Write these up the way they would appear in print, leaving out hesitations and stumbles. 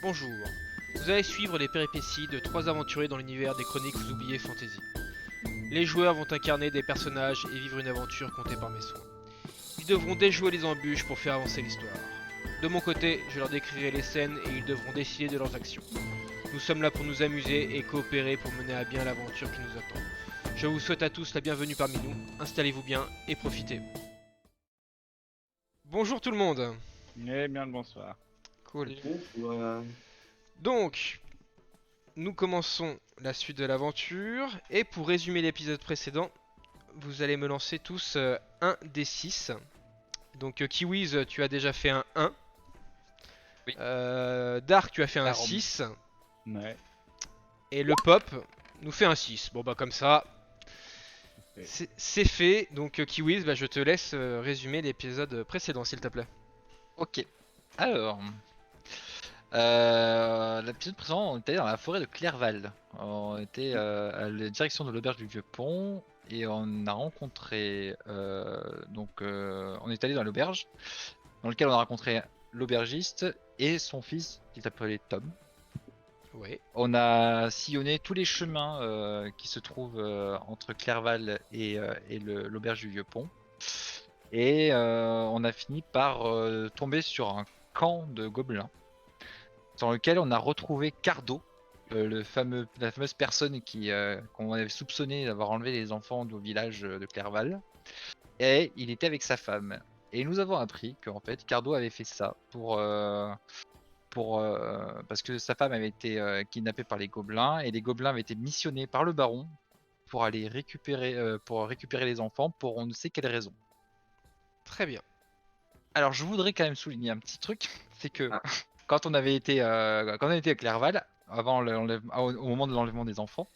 Bonjour. Vous allez suivre les péripéties de trois aventuriers dans l'univers des chroniques oubliées fantasy. Les joueurs vont incarner des personnages et vivre une aventure contée par mes soins. Ils devront déjouer les embûches pour faire avancer l'histoire. De mon côté, je leur décrirai les scènes et ils devront décider de leurs actions. Nous sommes là pour nous amuser et coopérer pour mener à bien l'aventure qui nous attend. Je vous souhaite à tous la bienvenue parmi nous. Installez-vous bien et profitez. Bonjour tout le monde. Eh bien le bonsoir. Cool. Ouais. Donc, nous commençons la suite de l'aventure. Et pour résumer l'épisode précédent, vous allez me lancer tous un des 6. Donc Kiwiz, tu as déjà fait un 1. Oui. Dark, tu as fait un Clairement. 6. Ouais. Et le Pop nous fait un 6. Bon bah comme ça, c'est fait. Donc Kiwiz, bah, je te laisse résumer l'épisode précédent s'il te plaît. Ok. Alors, l'épisode précédent, on était dans la forêt de Clerval. On était à la direction de l'auberge du Vieux Pont et on a rencontré. On est allé dans l'auberge dans lequel on a rencontré l'aubergiste et son fils qui s'appelait Tom. Ouais. On a sillonné tous les chemins qui se trouvent entre Clerval et l'auberge du Vieux Pont. Et on a fini par tomber sur un camp de gobelins dans lequel on a retrouvé Cardo, la fameuse personne qu'on avait soupçonné d'avoir enlevé les enfants du village de Clerval. Et il était avec sa femme. Et nous avons appris qu'en fait Cardo avait fait ça parce que sa femme avait été kidnappée par les gobelins et les gobelins avaient été missionnés par le baron pour aller récupérer les enfants pour on ne sait quelle raison. Très bien. Alors je voudrais quand même souligner un petit truc, c'est que Ah. quand on était à Clerval, au moment de l'enlèvement des enfants,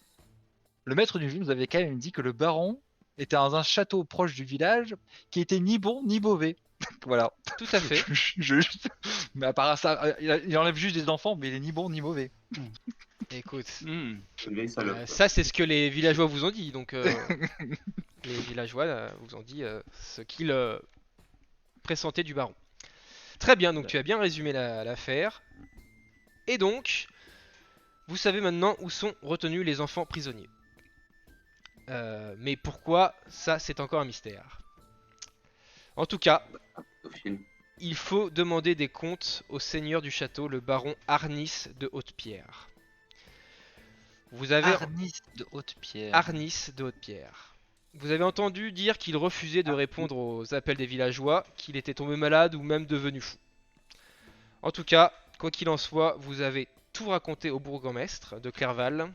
le maître du jeu nous avait quand même dit que le baron était dans un château proche du village qui était ni bon ni mauvais. Voilà. Tout à fait. Mais à part ça, il enlève juste des enfants, mais il est ni bon ni mauvais. Écoute, Une vieille salope. ça c'est ce que les villageois vous ont dit. Donc les villageois vous ont dit ce qu'ils pressentaient du baron. Très bien, donc tu as bien résumé l'affaire. Et donc, vous savez maintenant où sont retenus les enfants prisonniers. Mais pourquoi, ça c'est encore un mystère. En tout cas, Au film. il faut demander des comptes au seigneur du château, le baron Arnis de Haute-Pierre. Vous avez Arnis de Haute-Pierre. Arnis de Haute-Pierre. Vous avez entendu dire qu'il refusait de répondre aux appels des villageois, qu'il était tombé malade ou même devenu fou. En tout cas, quoi qu'il en soit, vous avez tout raconté au bourgmestre de Clerval,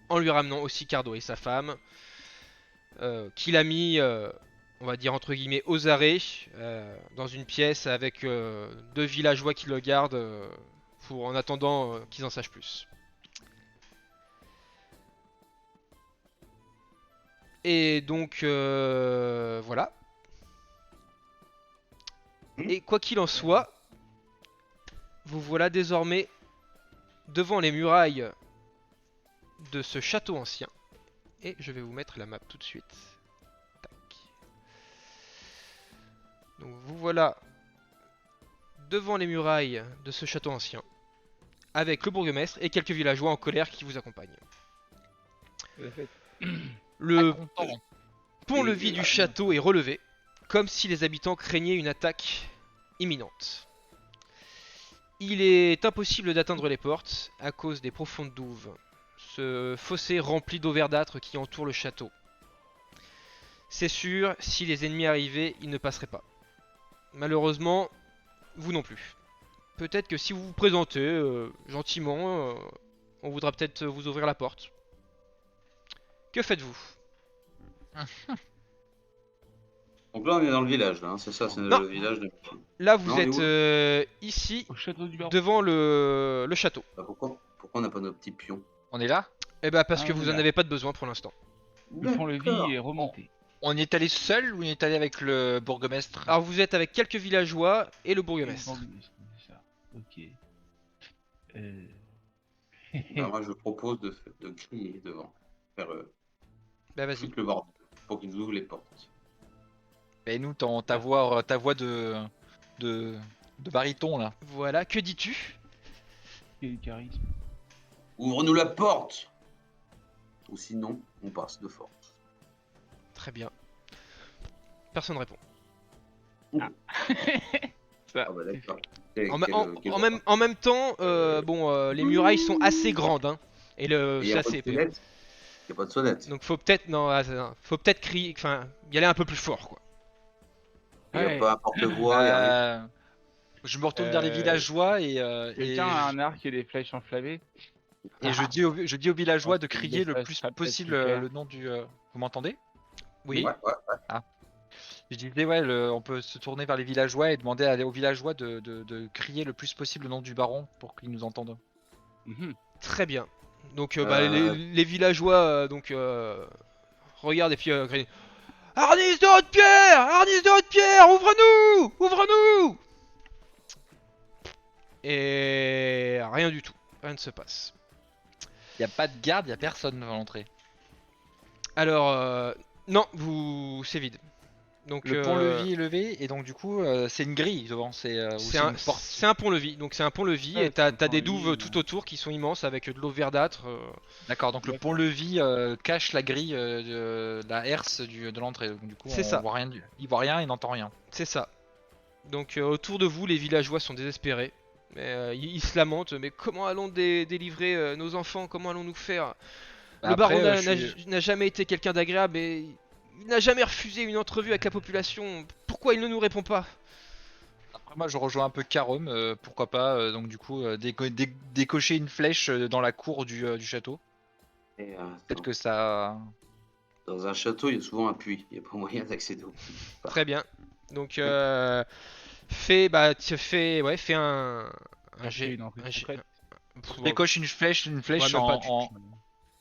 en lui ramenant aussi Cardo et sa femme, qu'il a mis, on va dire entre guillemets, aux arrêts, dans une pièce avec deux villageois qui le gardent, pour en attendant qu'ils en sachent plus. Et donc, voilà. Et quoi qu'il en soit, vous voilà désormais devant les murailles de ce château ancien. Et je vais vous mettre la map tout de suite. Tac. Donc vous voilà devant les murailles de ce château ancien, avec le bourgmestre et quelques villageois en colère qui vous accompagnent. Le Content. pont-levis du château est relevé, comme si les habitants craignaient une attaque imminente. Il est impossible d'atteindre les portes à cause des profondes douves, ce fossé rempli d'eau verdâtre qui entoure le château. C'est sûr, si les ennemis arrivaient, ils ne passeraient pas. Malheureusement, vous non plus. Peut-être que si vous vous présentez gentiment, on voudra peut-être vous ouvrir la porte. Que faites-vous? Donc là, on est dans le village, là, hein, c'est ça, c'est Non. le village de. Là, vous Non, on est êtes où ici, Au château du baron. devant le château. Bah, pourquoi on n'a pas nos petits pions? On est là. Eh bah parce Ah, que vous en voilà. avez pas de besoin pour l'instant. Le pont-levis est remonté. On y est allé seul ou on y est allé avec le bourgmestre? Alors vous êtes avec quelques villageois et le bourgmestre. C'est ça. Ok. Bah, moi, je propose de crier devant. Faire Bah vas-y. foutre le bordel pour qu'ils nous ouvrent les portes. Et nous, ta voix de baryton là. Voilà, que dis-tu? Et du charisme. Ouvre-nous la porte. Ou sinon, on passe de force. Très bien. Personne répond. Ah bah d'accord. En même temps, les murailles sont assez grandes, hein. Et Il n'y c'est a pas de assez épais. sonnette. Il n'y a pas de sonnette. Donc faut peut-être, non, faut peut-être crier, enfin, y aller un peu plus fort, quoi. Il n'y a Ouais. pas un porte-voix, il n'y a rien. Je me retourne vers les villageois Quelqu'un a un arc et des flèches enflammées. et je dis aux villageois de pense que crier le ça plus sera peut-être possible plus clair. le nom du. Vous m'entendez? Oui. Ouais. Je disais, ouais, on peut se tourner vers les villageois et demander aux villageois de crier le plus possible le nom du baron pour qu'ils nous entendent. Mhm. Très bien. Donc Euh. les villageois regardent et puis crient Arnis de Haute-Pierre, Arnis de Haute-Pierre, ouvre-nous, ouvre-nous. Et rien du tout, rien ne se passe. Il y a pas de garde, il y a personne devant l'entrée. Alors non, c'est vide. Donc Le pont-levis est levé et donc du coup c'est une grille devant, ou c'est c'est un, une porte. c'est un pont-levis. Donc c'est un pont-levis Ouais, et t'as c'est un des pont-levis, douves tout autour qui sont immenses avec de l'eau verdâtre. D'accord, donc le D'accord. pont-levis cache la grille de la herse de l'entrée. Donc du coup C'est ça. voit rien, il voit rien, il n'entend rien. C'est ça. Donc autour de vous, les villageois sont désespérés. Ils se lamentent, mais comment allons délivrer nos enfants? Comment allons-nous faire? Bah, Le baron après, je suis- n'a jamais été quelqu'un d'agréable et il n'a jamais refusé une entrevue avec la population. Pourquoi il ne nous répond pas? Après, moi je rejoins un peu Karom, pourquoi pas, donc du coup décocher une flèche dans la cour du château. Et, Peut-être que ça. dans un château, il y a souvent un puits. Il n'y a pas moyen d'accéder au puits. Très bien. Donc fais un Cacher jet. une entrée Un jet. secrète. Pff, Décoche une flèche ouais, même pas,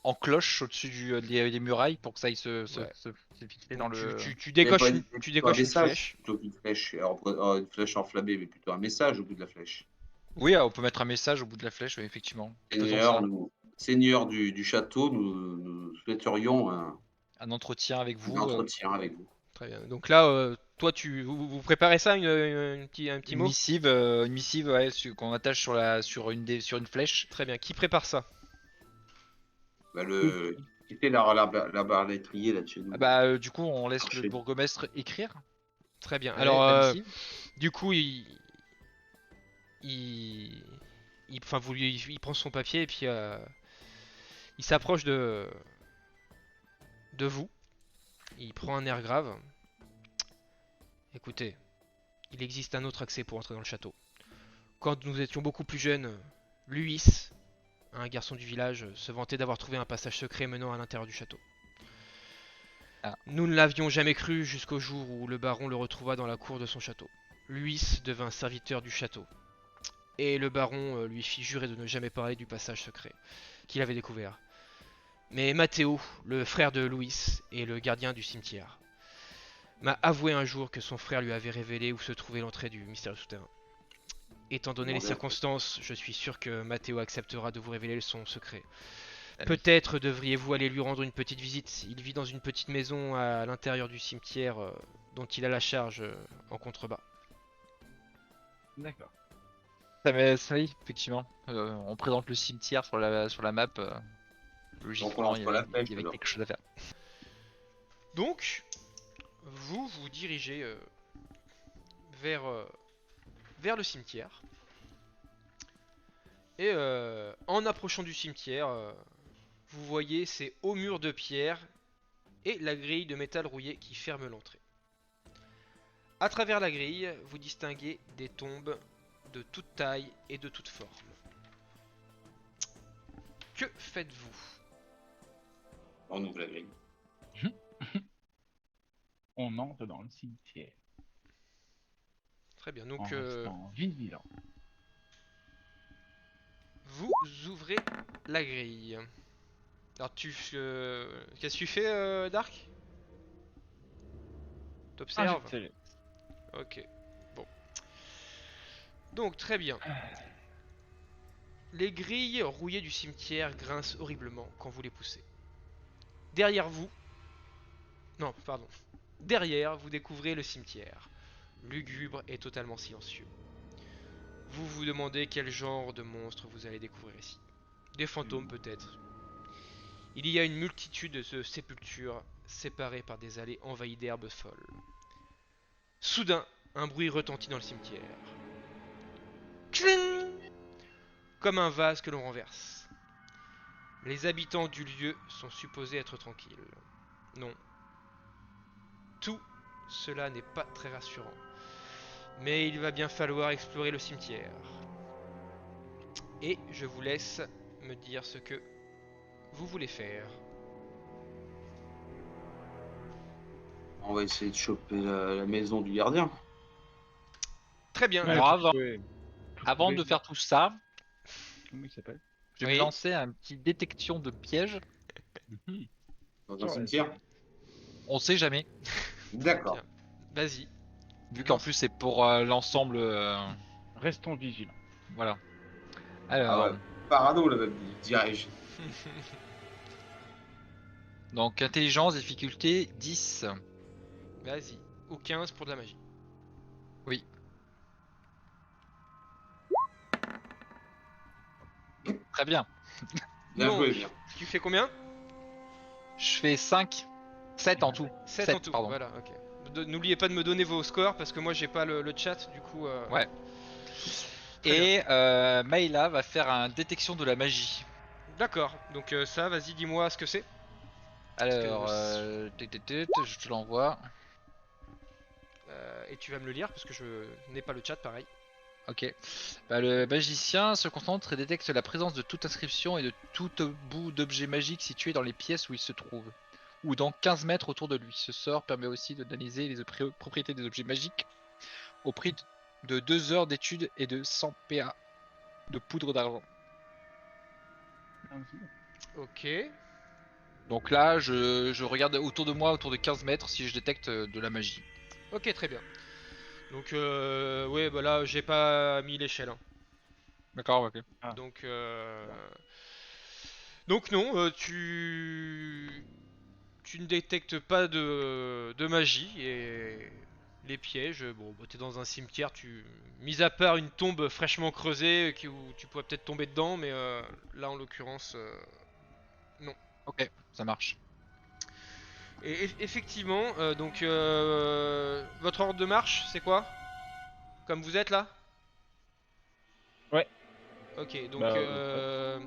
en cloche au-dessus des murailles pour que ça aille Ouais. se fixer dans le. tu Mais décoches pas une, plutôt tu un décoches une message flèche. plutôt qu'une flèche. Alors, une flèche enflammée, mais plutôt un message au bout de la flèche. Oui, on peut mettre un message au bout de la flèche, oui, effectivement. Faisons Seigneur, ça. Seigneur du château, nous souhaiterions Un entretien avec un vous, entretien avec vous. Très bien. Donc là, toi, vous préparez ça, un petit mot? une missive ouais, qu'on attache sur une flèche. Très bien. Qui prépare ça? Bah, qui fait la barre lettrier là de chez nous. Ah bah, du coup, on laisse le Archer. bourgmestre écrire. Très bien. Ouais, Alors, la missive. du coup, il, enfin, il prend son papier et puis il s'approche de vous. Il prend un air grave. Écoutez, il existe un autre accès pour entrer dans le château. Quand nous étions beaucoup plus jeunes, Luis, un garçon du village, se vantait d'avoir trouvé un passage secret menant à l'intérieur du château. Ah. Nous ne l'avions jamais cru jusqu'au jour où le baron le retrouva dans la cour de son château. Luis devint serviteur du château. Et le baron lui fit jurer de ne jamais parler du passage secret qu'il avait découvert. Mais Matteo, le frère de Luis et le gardien du cimetière, m'a avoué un jour que son frère lui avait révélé où se trouvait l'entrée du mystérieux souterrain. Étant donné les circonstances, je suis sûr que Matteo acceptera de vous révéler son secret. Peut-être devriez-vous aller lui rendre une petite visite. Il vit dans une petite maison à l'intérieur du cimetière dont il a la charge en contrebas. D'accord. Oui, effectivement. On présente le cimetière sur la map. Logiquement, lance pas la flèche, il y avait alors. quelque chose à faire. Donc, vous vous dirigez vers le cimetière. Et en approchant du cimetière, vous voyez ces hauts murs de pierre et la grille de métal rouillé qui ferme l'entrée. À travers la grille, vous distinguez des tombes de toute taille et de toute forme. Que faites-vous? On ouvre la grille. On entre dans le cimetière. Très bien, En donc restant vigilant. vous ouvrez la grille. Alors qu'est-ce que tu fais, Dark? T'observes? Ok, bon. Donc très bien. Les grilles rouillées du cimetière grincent horriblement quand vous les poussez. Derrière vous... Non, pardon. Derrière, vous découvrez le cimetière. Lugubre et totalement silencieux. Vous vous demandez quel genre de monstre vous allez découvrir ici. Des fantômes peut-être. Il y a une multitude de sépultures séparées par des allées envahies d'herbes folles. Soudain, un bruit retentit dans le cimetière. Cling! Comme un vase que l'on renverse. Les habitants du lieu sont supposés être tranquilles. Non. Tout cela n'est pas très rassurant. Mais il va bien falloir explorer le cimetière. Et je vous laisse me dire ce que vous voulez faire. On va essayer de choper la maison du gardien. Très bien. Ouais, Alors, tout trouver- tout avant trouver- de faire tout ça, Comment il s'appelle? je vais Oui. me lancer un petit détection de piège. Mhm. Dans un Ouais, cimetière. On sait jamais, D'accord. Bien. Vas-y. vu qu'en Lance. plus c'est pour l'ensemble. Restons vigilants. Voilà. Ah Alors, ouais. Parano, là, dirais-je. donc intelligence, difficulté 10. Vas-y. Ou 15 pour de la magie. Oui. Très bien. Bien Donc, joué, bien. tu fais combien? Je fais 5. 7 en tout. 7 en 7, tout. pardon. Voilà, ok. N'oubliez pas de me donner vos scores parce que moi j'ai pas le chat, du coup. Ouais. Très bien. Et Maïla va faire un détection de la magie. D'accord. Donc ça, vas-y, dis-moi ce que c'est. Alors, que- je te l'envoie. Et tu vas me le lire parce que je n'ai pas le chat, pareil. Ok. Bah, le magicien se concentre et détecte la présence de toute inscription et de tout bout d'objet magique situé dans les pièces où il se trouve, ou dans 15 mètres autour de lui. Ce sort permet aussi d'analyser les propriétés des objets magiques au prix de 2 heures d'études et de 100 PA de poudre d'argent. Ah, c'est bon. Ok. Donc là, je regarde autour de moi, autour de 15 mètres, si je détecte de la magie. Ok, très bien. Donc ouais, bah là j'ai pas mis l'échelle, hein. D'accord, ok. Donc donc non, tu ne détectes pas de magie et les pièges. Bon, bah, t'es dans un cimetière, mis à part une tombe fraîchement creusée où tu pourrais peut-être tomber dedans, mais là en l'occurrence non. Ok, ça marche. Et effectivement, donc votre ordre de marche, c'est quoi? Comme vous êtes là? Ouais. Ok, donc Bah, attends.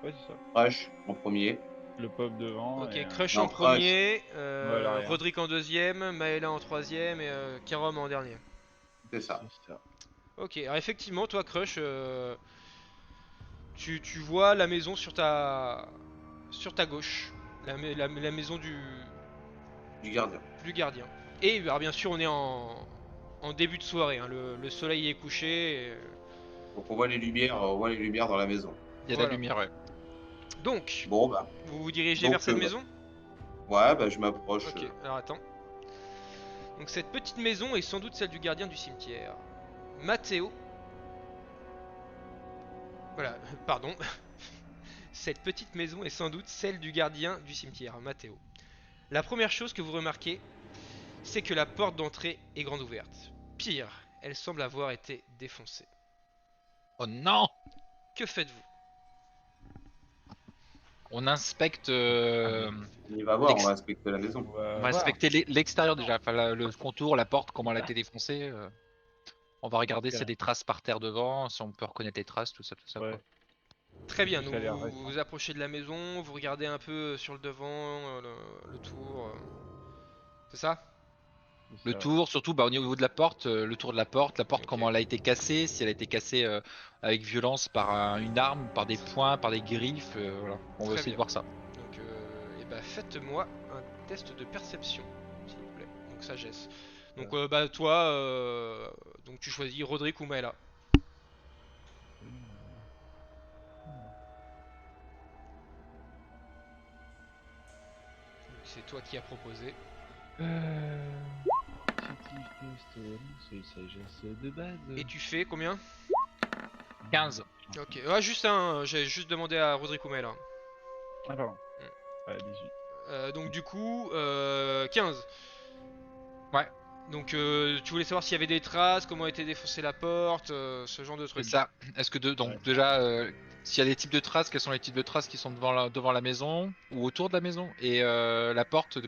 Ouais, c'est ça. Rush en premier. Le pop devant ok, et Crush Non, en Crush. premier, Ouais, l'arrière. Roderick en deuxième, Maela en troisième et Karom en dernier. C'est ça. c'est ça. Ok, alors effectivement, toi Crush, tu vois la maison sur ta gauche, la maison Du gardien. du gardien. Et alors, bien sûr, on est en début de soirée, hein, le soleil est couché. Donc on voit les lumières dans la maison. Il y a de la Voilà. lumière, ouais. Donc, Bon bah. vous vous dirigez Donc, vers cette maison? Ouais, bah je m'approche. Ok, alors attends. Donc cette petite maison est sans doute celle du gardien du cimetière. Matteo. Voilà, pardon. Cette petite maison est sans doute celle du gardien du cimetière, Matteo. La première chose que vous remarquez, c'est que la porte d'entrée est grande ouverte. Pire, elle semble avoir été défoncée. Oh non! Que faites-vous? On inspecte. On y va voir, L'ex- on va inspecter la maison. On On va va voir. inspecter l'extérieur déjà, enfin le contour, la porte, comment elle a été défoncée. On va regarder s'il y a Ok. des traces par terre devant, si on peut reconnaître les traces, tout ça, Ouais. quoi. Très bien, Ça donc a l'air vous récent. vous approchez de la maison, vous regardez un peu sur le devant, le tour. C'est ça? Le C'est ça. tour, surtout bah, au niveau de le tour de la porte Ok. comment elle a été cassée, si elle a été cassée avec violence par une arme, par des poings, par des griffes, voilà. On va Très essayer de bien. voir ça. Donc, eh ben, faites-moi un test de perception, s'il vous plaît. Donc sagesse. Donc, bah toi, donc tu choisis Roderick ou Maela. Donc, c'est toi qui as proposé. Initiative test, c'est sagesse de base. Et tu fais combien? 15. Ok, ouais, juste un. J'ai juste demandé à Roderick ou Maela. Ah, pardon. Hmm. Ouais, 18. Donc du coup, 15. Ouais. Donc tu voulais savoir s'il y avait des traces, comment était défoncée la porte, ce genre de C'est trucs. ça. Est-ce que donc Ouais. déjà, s'il y a des types de traces, quels sont les types de traces qui sont devant la maison ou autour de la maison? Et la porte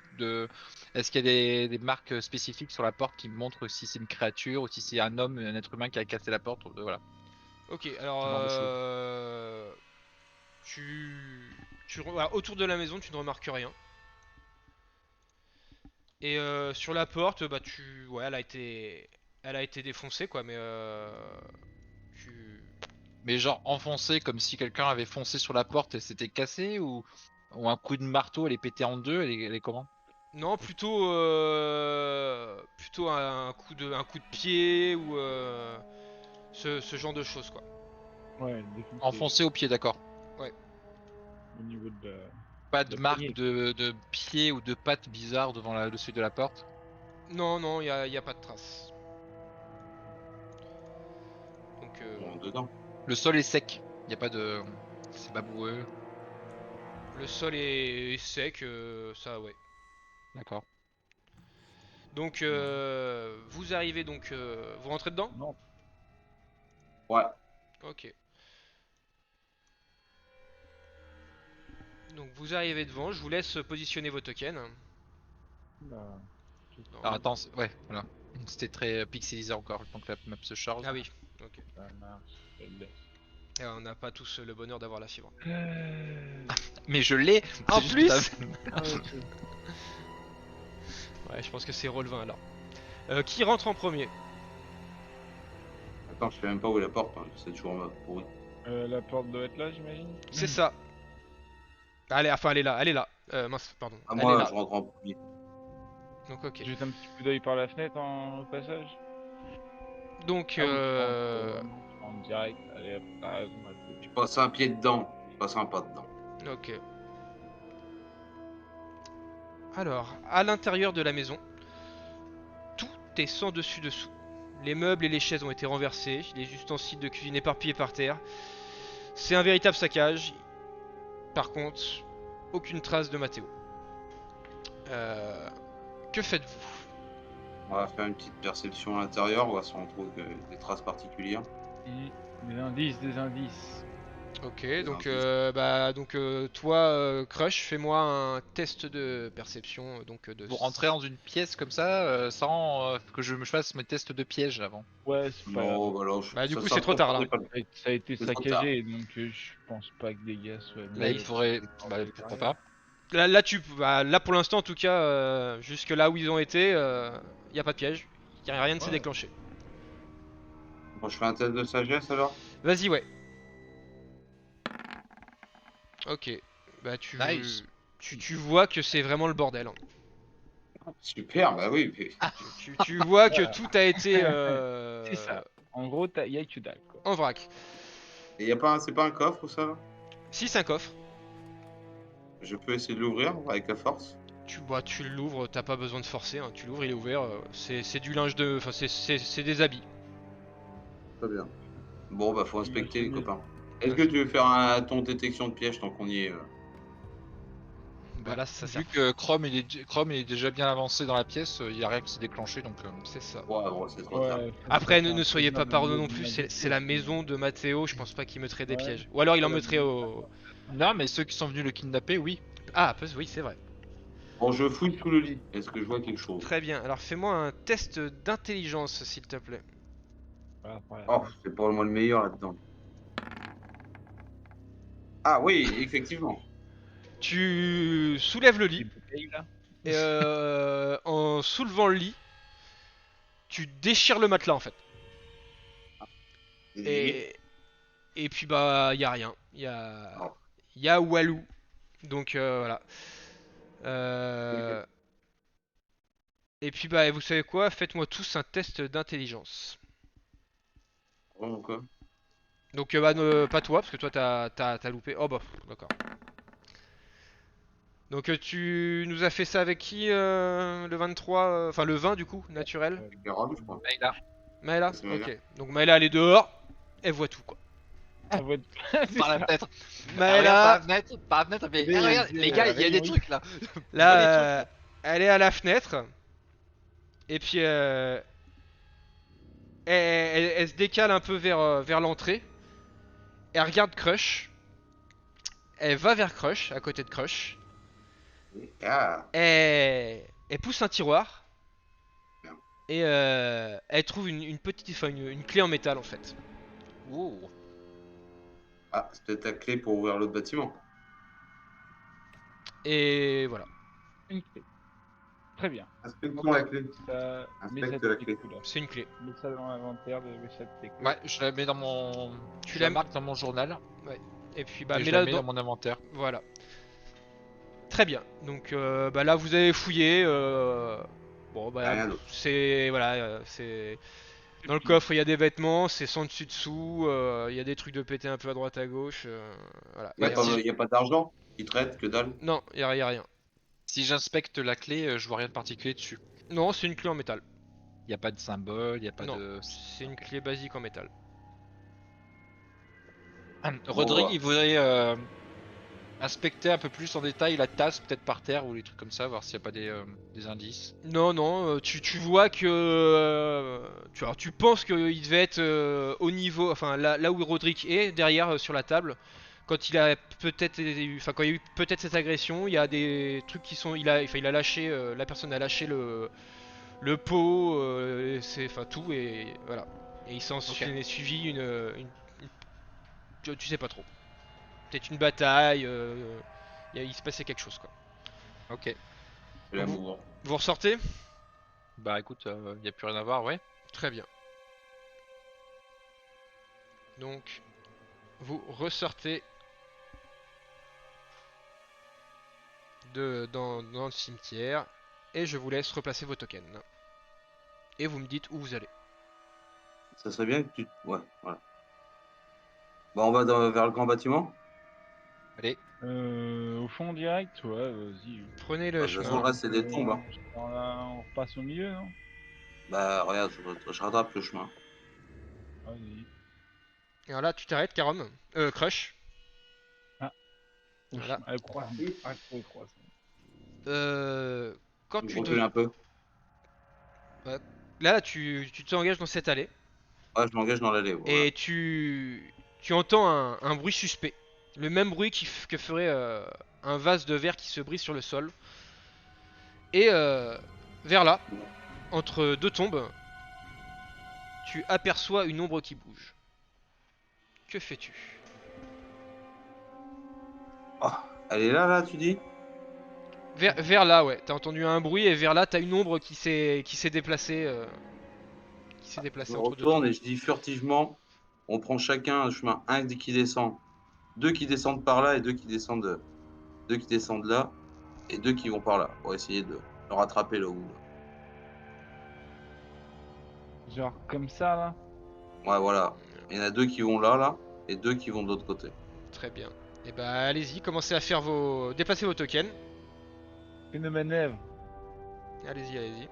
est-ce qu'il y a des marques spécifiques sur la porte qui montrent si c'est une créature ou si c'est un homme, un être humain qui a cassé la porte? Voilà, Ok, alors ce genre de choses. tu, voilà, autour de la maison, tu ne remarques rien. Et sur la porte, bah ouais, elle a été défoncée quoi, mais tu, Mais genre enfoncé comme si quelqu'un avait foncé sur la porte et s'était cassé ou un coup de marteau, elle est pétée en deux, elle est comment? non, plutôt un coup de pied ou ce genre de choses quoi. Ouais, défoncé. Enfoncé au pied, d'accord. Ouais. Au niveau Pas de de la marque poignée. de pied ou de pattes bizarres devant le dessus de la porte. Non, non, y a pas de traces. Donc Bon, dedans. Le sol est sec. Il y a pas de. C'est pas boueux. le sol est sec, ça ouais. D'accord. Donc vous arrivez donc, vous rentrez dedans? Non. Ouais. Ok. Donc vous arrivez devant, je vous laisse positionner vos tokens. Bah, Alors Non. attends, ouais, voilà. C'était très pixelisé encore, le temps que la map se charge. Ah oui, ok. ça marche. Je le laisse. Et on n'a pas tous le bonheur d'avoir la fibre. Mais je l'ai. En C'est juste que plus Ah ouais, Ouais, je pense que c'est roll 20 alors. Qui rentre en premier? Attends, je sais même pas où est la porte. Hein. C'est toujours pourri. la porte doit être là, j'imagine. C'est ça. Allez, enfin elle est là, elle est là. Mince, pardon. Ah, Elle est moi, là. je rentre en premier. Donc ok. Jette un petit coup d'œil par la fenêtre au passage. Donc Ah oui, tu rentres direct. Allez hop, t'as raison, Mathieu. Je passe un pied dedans. Je passe un pas dedans. ok. Alors, à l'intérieur de la maison, tout est sans dessus dessous. Les meubles et les chaises ont été renversés, les ustensiles de cuisine éparpillés par terre. C'est un véritable saccage. Par contre, aucune trace de Mathéo. Euh, que faites-vous? On va faire une petite perception à l'intérieur. On va se retrouver des traces particulières. Des indices, des indices. Ok, Des donc, indices. toi, Crush, fais-moi un test de perception. Donc, Vous rentrez dans une pièce comme ça sans que je me fasse mes tests de piège avant. Ouais, c'est pas grave. Non, bah alors, Bah, du ça coup, sera c'est trop tard là. pas le- Ça a été C'est trop tard. saccagé, donc je pense pas que des gars soient Là, il venus, faudrait. en Bah, fait, pourquoi derrière. pas. Là, pour l'instant, en tout cas, jusque là où ils ont été, y a pas de piège. Rien ne s'est Ouais. déclenché. Bon, je fais un test de sagesse alors. Vas-y, ouais. Ok. Bah, Nice. tu vois que c'est vraiment le bordel. Hein. Super, bah oui. Tu vois que tout a été C'est ça. En gros, y a que dalle, quoi. en vrac. Et y a pas, c'est pas un coffre ça là? Si c'est un coffre, Je peux essayer de l'ouvrir avec la force. tu l'ouvres, t'as pas besoin de forcer. Hein. Tu l'ouvres, il est ouvert. C'est du linge de, enfin c'est des habits. Très bien. Bon, bah faut inspecter les mieux. copains. Est-ce que tu veux faire ton détection de piège tant qu'on y est Bah là, ça sert. Vu que Chrome est déjà bien avancé dans la pièce, il n'y a rien qui s'est déclenché donc. C'est ça. Ouais, bon, c'est trop tard. Après, ne soyez pas parano non plus. C'est la maison de Mathéo. Je pense pas qu'il mettrait des Ouais. pièges. Ou alors il en Ouais, mettrait au. Non, mais ceux qui sont venus le kidnapper, oui. Ah, oui, c'est vrai. Bon, je fouille sous le lit. Est-ce que je vois quelque chose? Très bien. Alors fais-moi un test d'intelligence, s'il te plaît. Oh, c'est pas moi le meilleur là-dedans. Ah oui, effectivement. Tu soulèves le lit. Et en soulevant le lit, tu déchires le matelas en fait. Et, et puis bah y a rien. Oh. Y a Walou. Donc voilà. Euh, et puis bah vous savez quoi? Faites-moi tous un test d'intelligence. Bon, quoi. Donc pas toi parce que toi t'as loupé. Oh bah d'accord. Donc tu nous as fait ça avec qui le 23, enfin le 20 du coup, naturel. Garage, je crois. Là, Maëla? C'est Maëla. Ok. Donc Maëla elle est dehors, elle voit tout quoi. par la fenêtre. Maëla, Par la fenêtre, mais Oui, regarde, oui, les gars, il y a des oui. trucs là. là, elle est à la fenêtre. Et puis elle se décale un peu vers l'entrée. Elle regarde Crush. Elle va vers Crush, à côté de Crush. Ah, Elle pousse un tiroir. Bien. Et elle trouve une petite, enfin une clé en métal en fait. Ouh. ah c'est peut-être ta clé pour ouvrir l'autre bâtiment. Et voilà. Une clé. Très bien. Inspectons la clé. Ça, mets Inspecte cette la clé clé. couleur. C'est une clé. Mets ça dans l'inventaire de cette clé. Ouais, je la mets dans mon. Tu Je la la marque dans mon journal. Et puis bah Et je mets-la la mets dans. dans mon inventaire. Voilà. Très bien. Donc bah là vous avez fouillé. Bon bah Rien d'autre. c'est voilà, c'est dans le coffre il y a des vêtements, c'est sans dessus dessous, il y a des trucs de péter un peu à droite à gauche. Voilà. Il n'y a, Ouais, pas- si y a pas d'argent qui traite, que dalle. Non, y a rien. Si j'inspecte la clé, je vois rien de particulier dessus. Non, c'est une clé en métal. Il y a pas de symbole, il y a pas Non, de. c'est une clé basique en métal. Rodrigue, Bon, il voudrait inspecter un peu plus en détail la tasse, peut-être par terre ou les trucs comme ça, voir s'il n'y a pas des indices. Non, non, tu vois que alors, tu penses qu'il devait être au niveau, enfin là où Roderick est, derrière sur la table. Quand il a peut-être, enfin quand il y a eu peut-être cette agression, il y a des trucs qui sont, il a lâché, la personne a lâché le pot, enfin tout et voilà. Et il s'en Ok. est suivi tu sais pas trop. Peut-être une bataille, il se passait quelque chose quoi. Ok. c'est l'amour. Vous ressortez? Bah écoute, il n'y a plus rien à voir, ouais. Très bien. Donc, vous ressortez dans le cimetière et je vous laisse replacer vos tokens. Et vous me dites où vous allez. Ça serait bien que tu. Ouais, voilà. Bon, on va vers le grand bâtiment. Allez. Au fond direct, ouais, vas-y. Prenez Bah, le de toute façon, le chemin. reste, c'est des tombes. Hein. On repasse au milieu, non? Bah, regarde, je rattrape le chemin. Vas-y. Et alors là, tu t'arrêtes, Carom. Crush. Voilà. Elle croise. Ah, elle croise. Quand Je tu recule un peu. Là, tu t'engages dans cette allée. Ouais, je m'engage dans l'allée. Voilà. Et tu entends un bruit suspect. Le même bruit que ferait un vase de verre qui se brise sur le sol. Et vers là, entre deux tombes, tu aperçois une ombre qui bouge. Que fais-tu? Oh, elle est là, tu dis? Vers là, ouais. T'as entendu un bruit et vers là, t'as une ombre qui s'est déplacée. Qui s'est Je déplacée me entre deux retourne tombes. et je dis furtivement, on prend chacun un chemin, un qui descend, deux qui descendent par là et deux qui descendent là, et deux qui vont par là, pour essayer de le rattraper là où. Genre comme ça, là. Ouais, voilà. Il y en a deux qui vont là, et deux qui vont de l'autre côté. Très bien. Et bah allez-y, commencez à faire vos... déplacer vos tokens. Phénomène Ève. Allez-y, allez-y.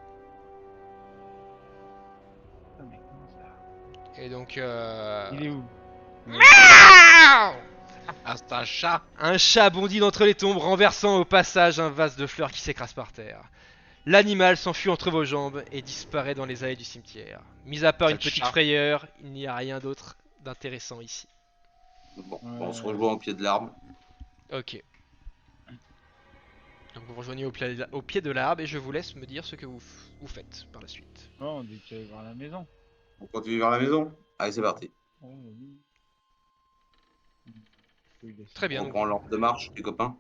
Putain, mais comment ça? Et donc... Il est où? Ah, c'est un chat. Un chat bondit d'entre les tombes, renversant au passage un vase de fleurs qui s'écrase par terre. L'animal s'enfuit entre vos jambes et disparaît dans les allées du cimetière. Mis à part une Quel petite chat. frayeur, il n'y a rien d'autre d'intéressant ici. Bon, Ouais. on se rejoint au pied de l'arbre. Ok. Donc vous rejoignez au pied de l'arbre et je vous laisse me dire ce que vous faites par la suite. Non, on dit qu'il va voir la maison. On continue vers la maison. Allez, c'est parti. Ouais, vas-y. Très bien. On Donc, prend l'ordre de marche, les copains.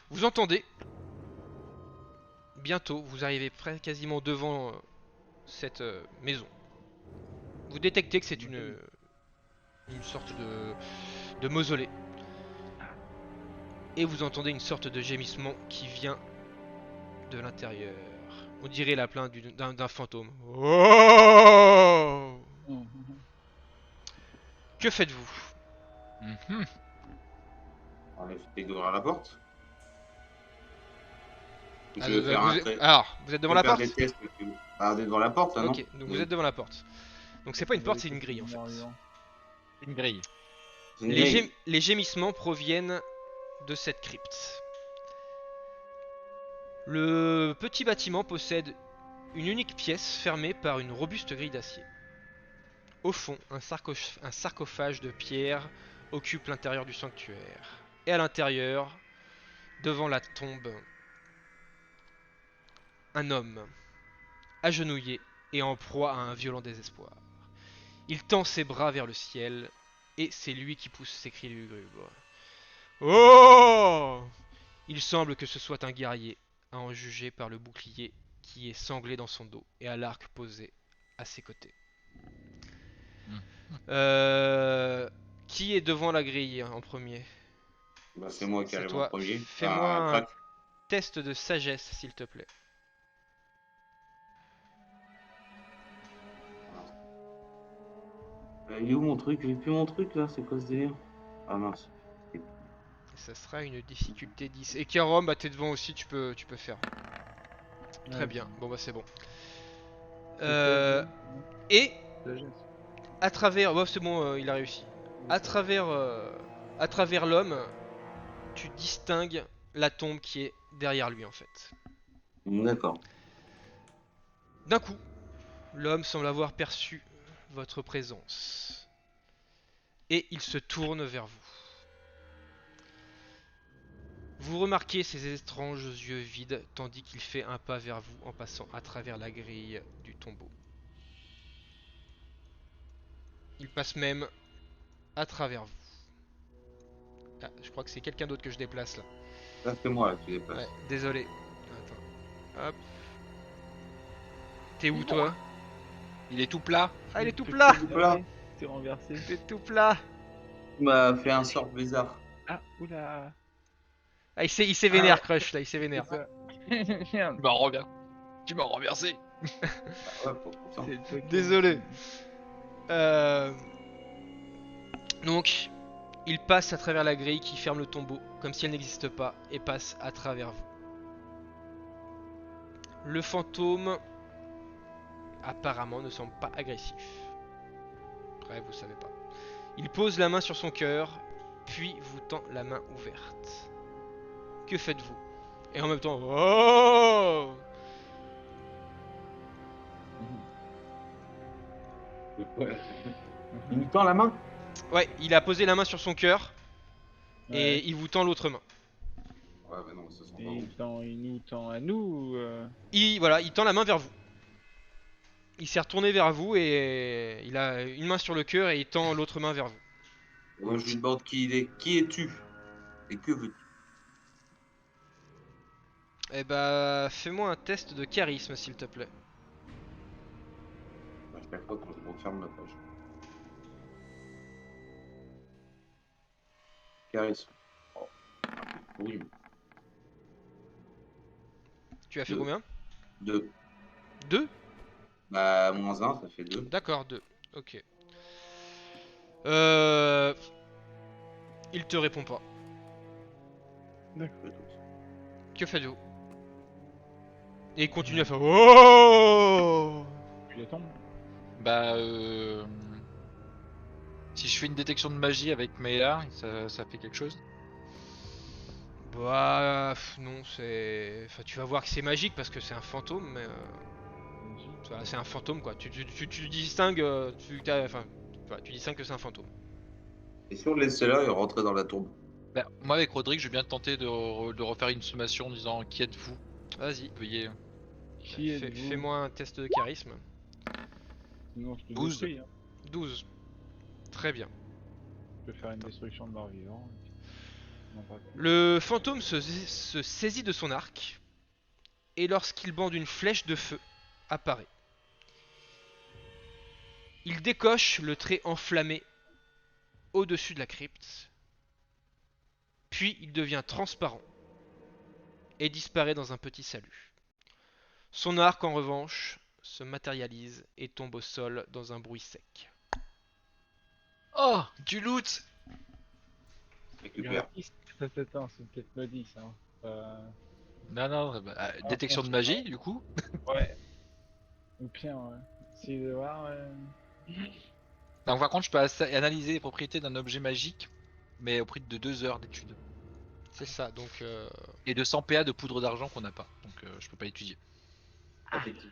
vous entendez bientôt, vous arrivez quasiment devant cette maison. Vous détectez que c'est une sorte de mausolée. Et vous entendez une sorte de gémissement qui vient de l'intérieur. On dirait la plainte d'un fantôme. Oh! Que faites-vous? Mhm. On va essayer d'ouvrir la porte. Ah, Je vais faire un trait. alors, vous êtes devant Je vais la faire porte? des tests. Ah, on est devant la porte, là, non? Ok, donc vous êtes devant la porte. Donc c'est pas une porte, c'est une grille en fait. Une grille. C'est une grille. Les gémissements proviennent de cette crypte. Le petit bâtiment possède une unique pièce fermée par une robuste grille d'acier. Au fond, un sarcophage de pierre occupe l'intérieur du sanctuaire. Et à l'intérieur, devant la tombe, un homme, agenouillé et en proie à un violent désespoir. Il tend ses bras vers le ciel, et c'est lui qui pousse ses cris lugubres. Oh! Il semble que ce soit un guerrier, à en juger par le bouclier qui est sanglé dans son dos et à l'arc posé à ses côtés. Qui est devant la grille en premier? Bah, c'est moi qui C'est arrive en toi. premier. Fais-moi un Crac. test de sagesse, s'il te plaît. Il est où mon truc? J'ai plus mon truc là, c'est quoi ce délire? Ah mince. Et ça sera une difficulté 10. Et Kérom, bah t'es devant aussi, tu peux faire. Très Ouais, bien, bon bah c'est bon. c'est Et sagesse. à travers... Oh, c'est bon, il a réussi. À travers l'homme, tu distingues la tombe qui est derrière lui en fait. D'accord. D'un coup, l'homme semble avoir perçu votre présence. Et il se tourne vers vous. Vous remarquez ses étranges yeux vides tandis qu'il fait un pas vers vous en passant à travers la grille du tombeau. Il passe même à travers vous. Ah, je crois que c'est quelqu'un d'autre que je déplace là. Ça c'est moi là, tu déplaces. Ouais, désolé. Attends. Hop. T'es où toi? Il est tout plat. Ah, il est tout plat! Plat. C'est renversé. T'es tout plat! Tu m'as fait un sort bizarre. Ah, oula. Ah, il s'est vénère, Crush là, il s'est vénère. C'est ça. Tu Merde. m'as renversé. Tu m'as renversé. Ah ouais, pourtant. C'est toi qui- Désolé. Donc, il passe à travers la grille qui ferme le tombeau, comme si elle n'existe pas, et passe à travers vous. Le fantôme, apparemment, ne semble pas agressif. Après, vous savez pas. Il pose la main sur son cœur, puis vous tend la main ouverte. Que faites-vous? Et en même temps, oh! Ouais. Il nous tend la main? Ouais, il a posé la main sur son cœur, et Ouais. il vous tend l'autre main. Ouais, bah non, ça sent Et pas bon. il nous tend à nous ou Voilà, il tend la main vers vous. Il s'est retourné vers vous et il a une main sur le cœur et il tend l'autre main vers vous. Moi je lui demande qui il est. Qui es-tu? Et que veux-tu? Eh bah, fais-moi un test de charisme, s'il te plaît. Bah, je chaque fois quand je referme ma page. Charisme. Oh. Oui. Tu as fait Deux. combien? 2. 2? Bah, moins 1, ça fait 2. D'accord, 2. Ok. Il te répond pas. Que faites-vous? Et il continue à faire oh! tu les tombes? Bah, si je fais une détection de magie avec Mela, ça fait quelque chose? Bah non, c'est... Enfin, tu vas voir que c'est magique parce que c'est un fantôme, mais... Voilà, c'est un fantôme quoi. Tu distingues... Enfin, voilà, tu distingues que c'est un fantôme. Et si on le laissait là et rentrer dans la tombe? Bah, moi avec Rodrigue, je vais bien tenter de refaire une sommation en disant qui êtes-vous? Vas-y, Veuillez. Qui êtes-vous? fais-moi un test de charisme. Sinon, je te 12. détruis. Hein. 12. Très bien. Je peux faire une destruction de mort vivant. Non, pas. Le fantôme se saisit de son arc et lorsqu'il bande une flèche de feu, apparaît. Il décoche le trait enflammé au-dessus de la crypte, puis il devient transparent et disparaît dans un petit salut. Son arc en revanche se matérialise et tombe au sol dans un bruit sec. Oh, du loot! Récupère. Attends, c'est peut-être maudit ça. Hein. Non, détection de magie du coup. Ouais. Ou pire, ouais. Si de voir. Donc par contre, je peux analyser les propriétés d'un objet magique, mais au prix de 2 heures d'étude. C'est ça, donc Et de 100 PA de poudre d'argent qu'on n'a pas. Donc je peux pas l'étudier. Effectivement.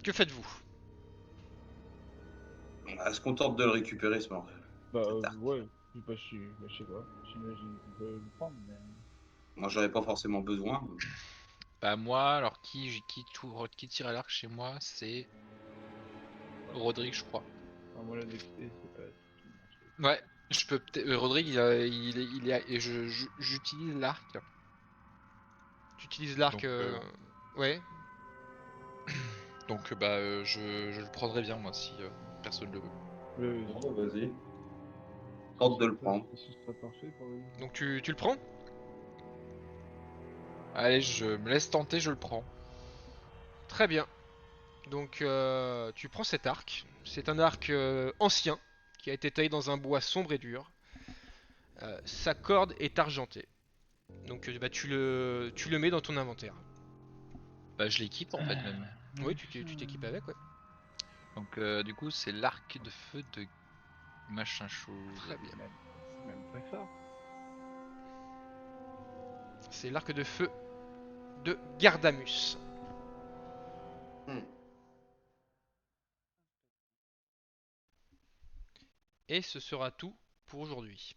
que faites-vous? On se contente de le récupérer, ce morceau. Bah Cette arc. ouais, je sais pas. J'imagine qu'on peut le prendre, mais... Moi, j'en ai pas forcément besoin. Bah moi, alors qui tire à l'arc chez moi, c'est Rodrigue, je crois. Ah, moi la dexté, c'est pas tout mon truc. Ouais, je peux peut-être. Rodrigue, et j'utilise l'arc. Tu utilises l'arc, Donc, ouais. Donc bah je le prendrais bien moi si personne le veut. Bon, vas-y. Tente de le prendre. Ce serait parfait pour lui. Donc tu le prends? Allez, je me laisse tenter, je le prends. Très bien. Donc tu prends cet arc. C'est un arc ancien qui a été taillé dans un bois sombre et dur. Sa corde est argentée. Donc bah, tu le mets dans ton inventaire. Bah je l'équipe en fait même. Oui, tu t'équipes avec, ouais. Donc du coup c'est l'arc de feu de machin chose. Très bien. C'est même très fort. C'est l'arc de feu de Gardamus. Hmm. Et ce sera tout pour aujourd'hui.